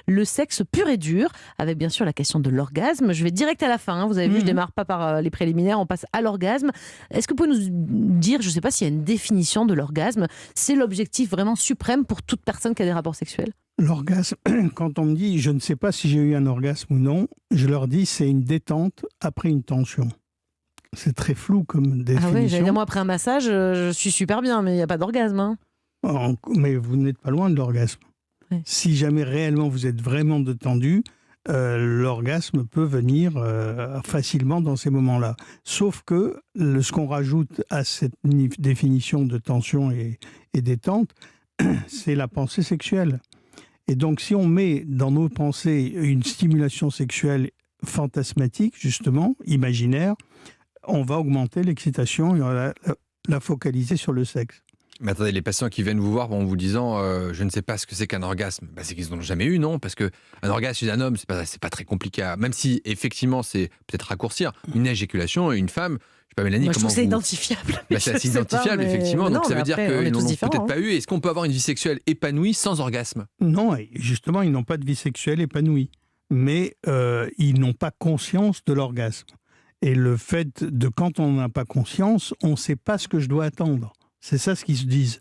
le sexe pur et dur, avec bien sûr la question de l'orgasme. Je vais direct à la fin, hein. Vous avez vu, je démarre pas par les préliminaires, on passe à l'orgasme. Est-ce que vous pouvez nous dire, je ne sais pas s'il y a une définition de l'orgasme, c'est l'objectif vraiment suprême pour toute personne qui a des rapports sexuels? L'orgasme, quand on me dit je ne sais pas si j'ai eu un orgasme ou non, je leur dis c'est une détente après une tension. C'est très flou comme définition. Ah oui, j'allais dire, moi après un massage, je suis super bien, mais il n'y a pas d'orgasme. Hein. Mais vous n'êtes pas loin de l'orgasme. Oui. Si jamais réellement vous êtes vraiment détendu, l'orgasme peut venir facilement dans ces moments-là. Sauf que ce qu'on rajoute à cette définition de tension et détente, c'est la pensée sexuelle. Et donc si on met dans nos pensées une stimulation sexuelle fantasmatique, justement, imaginaire, on va augmenter l'excitation et on va la focaliser sur le sexe. Mais attendez, les patients qui viennent vous voir en vous disant je ne sais pas ce que c'est qu'un orgasme, c'est qu'ils n'en ont jamais eu, non? Parce qu'un orgasme chez un homme, c'est pas très compliqué. Même si, effectivement, c'est peut-être raccourcir. Une éjaculation et une femme, je sais pas, Mélanie, Moi, je comment trouve que c'est identifiable. C'est assez identifiable, effectivement. Donc ça veut dire qu'ils n'en ont peut-être pas eu. Est-ce qu'on peut avoir une vie sexuelle épanouie sans orgasme? Non, justement, ils n'ont pas de vie sexuelle épanouie. Mais ils n'ont pas conscience de l'orgasme. Et le fait de, quand on n'a pas conscience, on ne sait pas ce que je dois attendre. C'est ça ce qu'ils se disent.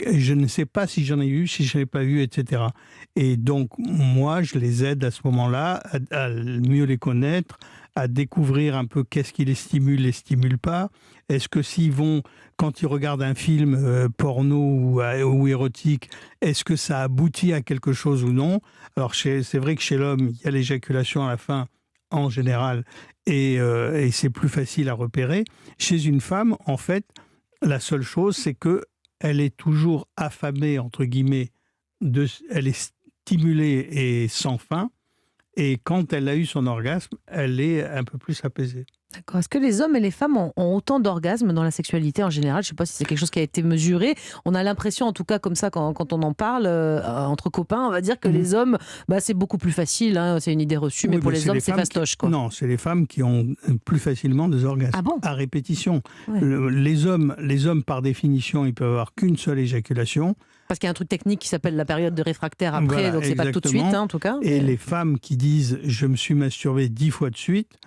Je ne sais pas si j'en ai eu, si je n'en ai pas eu, etc. Et donc, moi, je les aide à ce moment-là à mieux les connaître, à découvrir un peu qu'est-ce qui les stimule pas. Est-ce que s'ils vont, quand ils regardent un film porno ou érotique, est-ce que ça aboutit à quelque chose ou non? Alors, c'est vrai que chez l'homme, il y a l'éjaculation à la fin, en général, et c'est plus facile à repérer. Chez une femme, en fait, la seule chose, c'est qu'elle est toujours affamée, entre guillemets, elle est stimulée et sans faim. Et quand elle a eu son orgasme, elle est un peu plus apaisée. D'accord. Est-ce que les hommes et les femmes ont autant d'orgasmes dans la sexualité en général? Je ne sais pas si c'est quelque chose qui a été mesuré. On a l'impression, en tout cas comme ça, quand on en parle entre copains, on va dire que les hommes, c'est beaucoup plus facile. Hein, c'est une idée reçue, mais pour les hommes, c'est fastoche. Quoi. Non, c'est les femmes qui ont plus facilement des orgasmes. Ah bon? À répétition. Ouais. Les hommes, par définition, ils peuvent avoir qu'une seule éjaculation. Parce qu'il y a un truc technique qui s'appelle la période de réfractaire après, voilà, donc c'est pas tout de suite, hein, en tout cas. Et les femmes qui disent « je me suis masturbé 10 fois de suite »,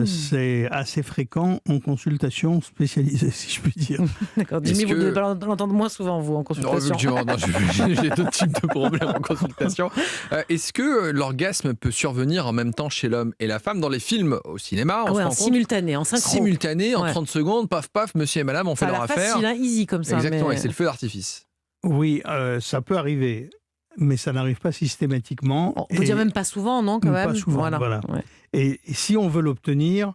c'est assez fréquent en consultation spécialisée, si je puis dire. D'accord. Jimmy, vous devez l'entendre moins souvent, vous, en consultation. Non, j'ai d'autres types de problèmes en consultation. Est-ce que l'orgasme peut survenir en même temps chez l'homme et la femme dans les films au cinéma? En simultané, en synchro. Simultané, en 30 secondes, paf, paf, monsieur et madame ont fait leur affaire. C'est facile, easy comme ça. Exactement, et c'est le feu d'artifice. Oui, ça peut arriver. Mais ça n'arrive pas systématiquement. On peut dire même pas souvent, non, quand même. Pas souvent, voilà. Ouais. Et si on veut l'obtenir,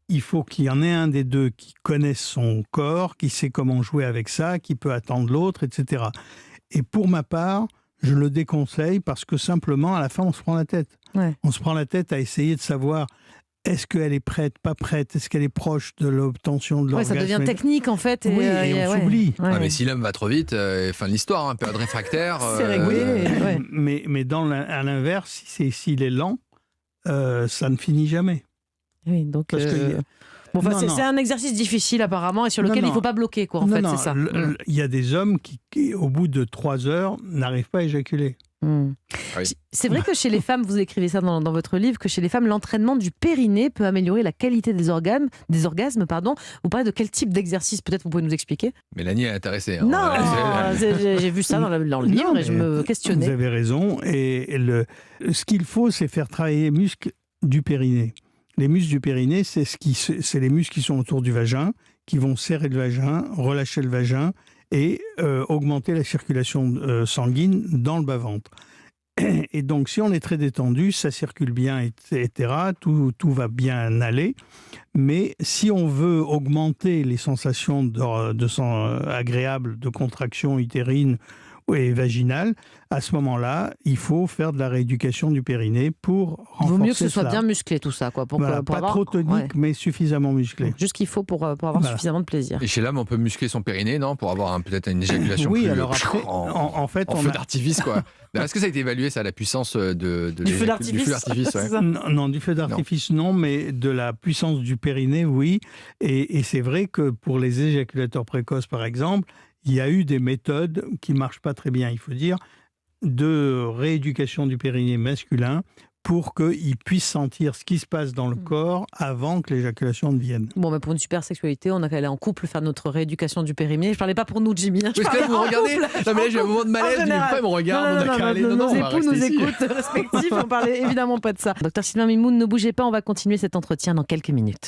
il faut qu'il y en ait un des deux qui connaisse son corps, qui sait comment jouer avec ça, qui peut attendre l'autre, etc. Et pour ma part, je le déconseille parce que simplement, à la fin, on se prend la tête. Ouais. On se prend la tête à essayer de savoir... Est-ce qu'elle est prête, pas prête? Est-ce qu'elle est proche de l'obtention de l'orgasme? Ça devient technique en fait. Et on s'oublie. Ouais. Mais si l'homme va trop vite, fin de l'histoire, période réfractaire. C'est réglé. Mais à l'inverse, s'il est lent, ça ne finit jamais. Oui, donc... c'est un exercice difficile apparemment et sur lequel il ne faut pas bloquer, quoi, en fait, c'est ça. Il y a des hommes qui, au bout de 3 heures, n'arrivent pas à éjaculer. Oui. C'est vrai que chez les femmes, vous écrivez ça dans votre livre, que chez les femmes, l'entraînement du périnée peut améliorer la qualité des orgasmes. Vous parlez de quel type d'exercice? Peut-être vous pouvez nous expliquer? Mélanie est intéressée. Hein. Non, j'ai vu ça dans le livre et je me questionnais. Vous avez raison. Et ce qu'il faut, c'est faire travailler les muscles du périnée. Les muscles du périnée, c'est les muscles qui sont autour du vagin, qui vont serrer le vagin, relâcher le vagin et augmenter la circulation sanguine dans le bas-ventre. Et donc, si on est très détendu, ça circule bien, etc., tout va bien aller. Mais si on veut augmenter les sensations agréables de contraction utérine et vaginale, à ce moment-là, il faut faire de la rééducation du périnée pour renforcer. Il vaut mieux que ce soit bien musclé tout ça, quoi, pour pas avoir... trop tonique, mais suffisamment musclé. Juste ce qu'il faut pour avoir suffisamment de plaisir. Et chez l'homme, on peut muscler son périnée, non, pour avoir peut-être une éjaculation oui, plus alors après, en fait, feu d'artifice, quoi. Est-ce que ça a été évalué, ça, la puissance du feu d'artifice? Non, du feu d'artifice, non, mais de la puissance du périnée, oui. Et c'est vrai que pour les éjaculateurs précoces, par exemple, il y a eu des méthodes qui ne marchent pas très bien, il faut dire. de rééducation du périnée masculin pour qu'il puisse sentir ce qui se passe dans le corps avant que l'éjaculation ne vienne. Bon, pour une super sexualité, on a qu'à aller en couple faire notre rééducation du périnée. Je parlais pas pour nous, Jimmy. Je Parce que là, vous regardez. Non, mais là, j'ai un moment de malaise. Pourquoi ils me regardent? Nos époux nous écoutent respectifs. On parlait évidemment pas de ça. Docteur Sylvain Mimoun, ne bougez pas. On va continuer cet entretien dans quelques minutes.